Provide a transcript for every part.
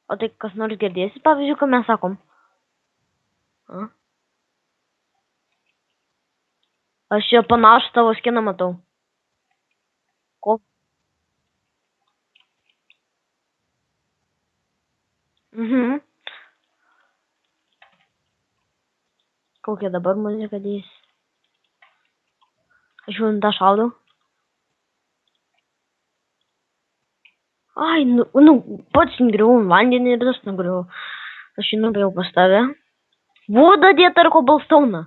O tai kas nors girdėsi, pavyzdžiui, ką mes sakom? A? Aš čia panašų tavo skiną matau. Ko? Mhm. Kokia dabar muzika dės? Aš jau tą šaudau. Ai, pats nugriuvau vandenį ir tas nugriuvau. Aš jį nubėjau pas tave. Voda dėta ar kobalstauną?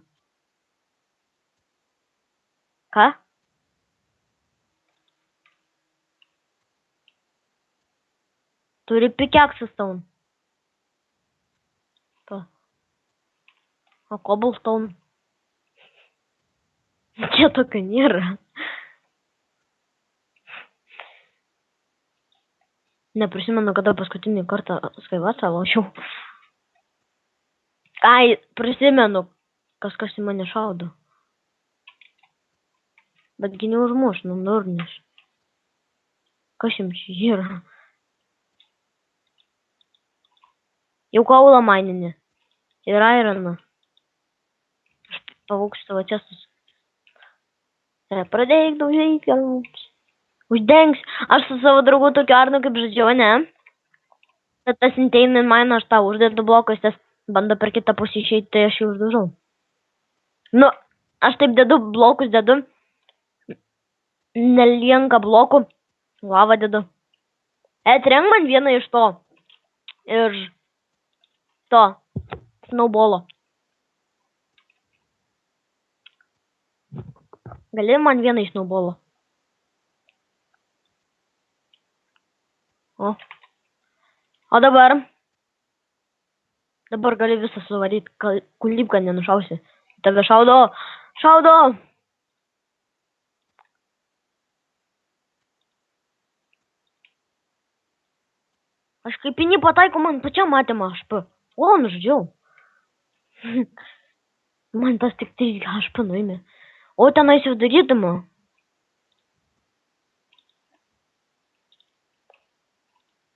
Ką? Turi pickaxe stone. Pa. O cobblestone? Čia tokio nėra. Neprisimenu, kada paskutinį kartą Skywatch'ą lošiau. Ai, prisimenu, kažkas į mane šaudo. Betgi neužmuš, durnius. Kas jums čia yra? Jau kaulą maininį. Ir ironą. Aš pavauksiu savo čestus. Pradėk daužyti galvus. Uždengs. Aš su savo draugu tokiu Arnu kaip žaidžiau, ne? Bet tas inteina į mainą, aš tau uždedu blokus, tas bando per kitą pusę išeiti, tai aš jį uždužau. Nu, aš taip dedu blokus, dedu. Nelienka blokų. Lavą dedu. Trenk man vieną iš to. Ir to. Snowballo. Gali man vieną iš snowballo? O dabar. Dabar gali visą suvaryti, kulipką nenušausi. Tave šaudo. Šaudo. Aš kaip į jį pataikau, man pačiam matėma HP. O, nužudžiau. Man tas tik 3 HP nuėmė. O tenais jau darydama.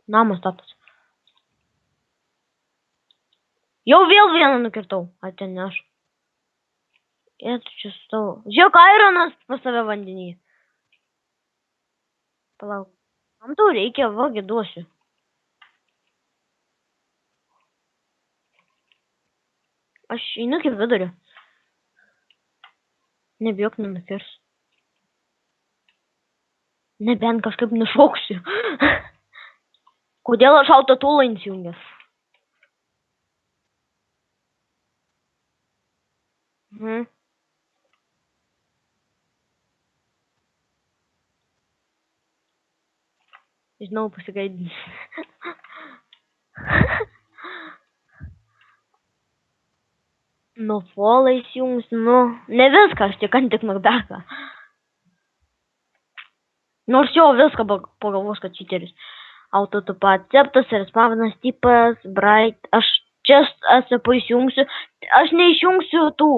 Namas status. Jau vėl vieną nukirtau. A, ten ne aš. Ir čia stau. Žiūrėk, ironas pas save vandenį. Palauk. Kam tau reikia, vagi duosiu. Aš einu kaip viduriu. Nebijok, nenukirs. Nebent kažkaip nušoksiu. Kodėl aš autotulą įsijungęs? Žinau, pasigaidinti. Nu, folą įsijungs, nu. Ne viską, aš tik knockbacką. Nors jau viską pagalvos, kad čiteris. Autotupaceptas, respawnas tipas, bright. Aš čia esu įsijungsiu. Aš neišjungsiu tų.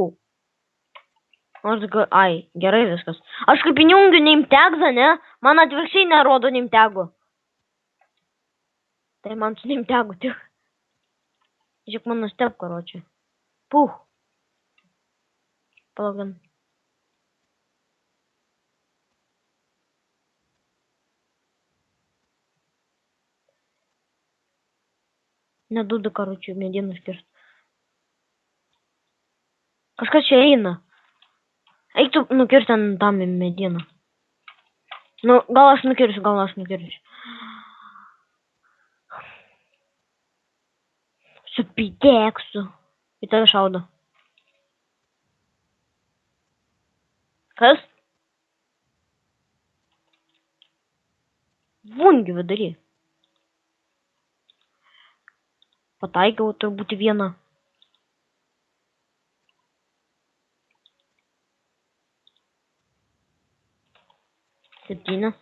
Ai, gerai viskas. Aš kaip įjungiu nametegą, ne? Man atvirkščiai nerodo nametegų. Tai man su nametegu tik. Žiūrėk, man nustep, karočiui. Puh. Palaukam. Neduodu, karočiui, medienos kirst. Kažkas čia eina. Eik tu nukirsti ant tam medieną. Nu, gal aš nukirsiu. Su piteksu. Į tave šaudo. Kas? Vungi vidury. Pataikiau turbūt vieną. Septynias.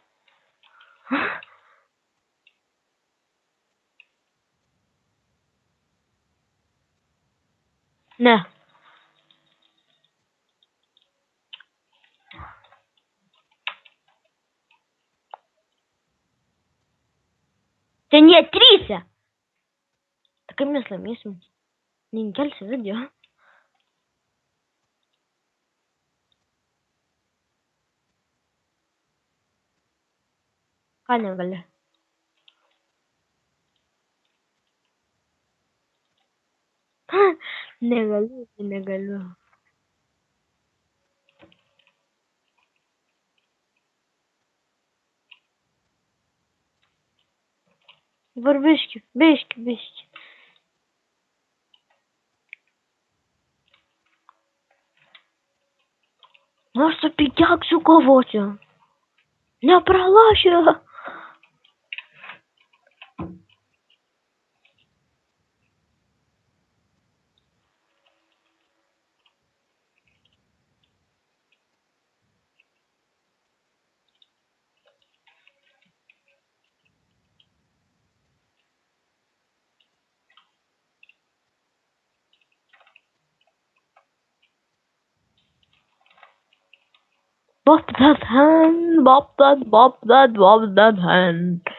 Ne. Ten jie 3. Tai kaip mes laimėsim? Neįkelsi video. Ką negali? Negaliu, tai negaliu. Dabar biški. Aš su pikeaksu kovosiu. Nepralašiu. Bob that hand.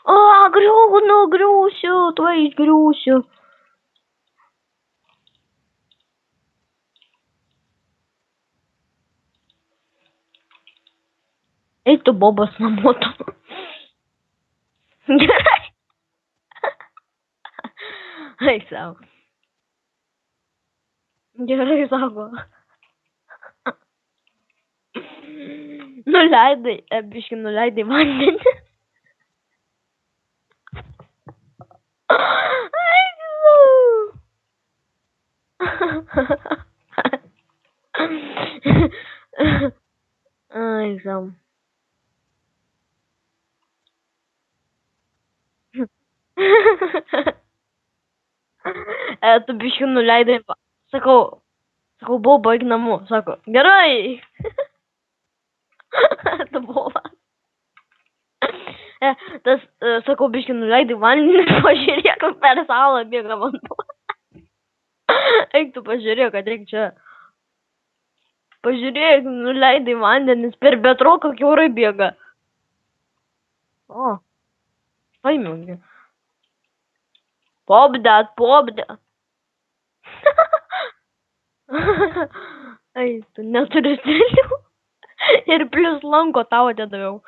А, griūsiu, tuoj griūsiu. Eik tu, Bobas, namo tu. Gerai. Eik savo. Gerai, sako. Biški nuleidai vandenį. Eik savo. Eik savo. Tu biški nuleidai. Sakau, Boba, eik namo. Sako, gerai. Tu Boba. Sakau, biški nuleidai vandenį, pažiūrėk, per salą bėga vanduo. Eik tu pažiūrėk, ateik čia. Pažiūrėk, nuleidai vandenis, per betroką kiaurai bėga. O, paimiau. Pobdat. Ai, tu neturi strėlių. Ir plius lanko tau atidaviau.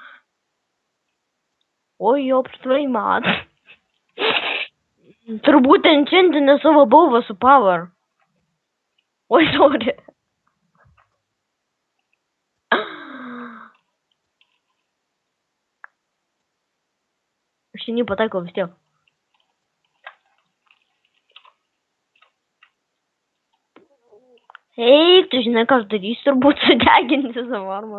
Oi, apstvai man. Turbūt enchantinė savo bauvą su power. Oi, sorry. Aš čia nepataikau vis tiek. Eik, tu žinai, ką aš darysiu, turbūt sudeginti savo armą.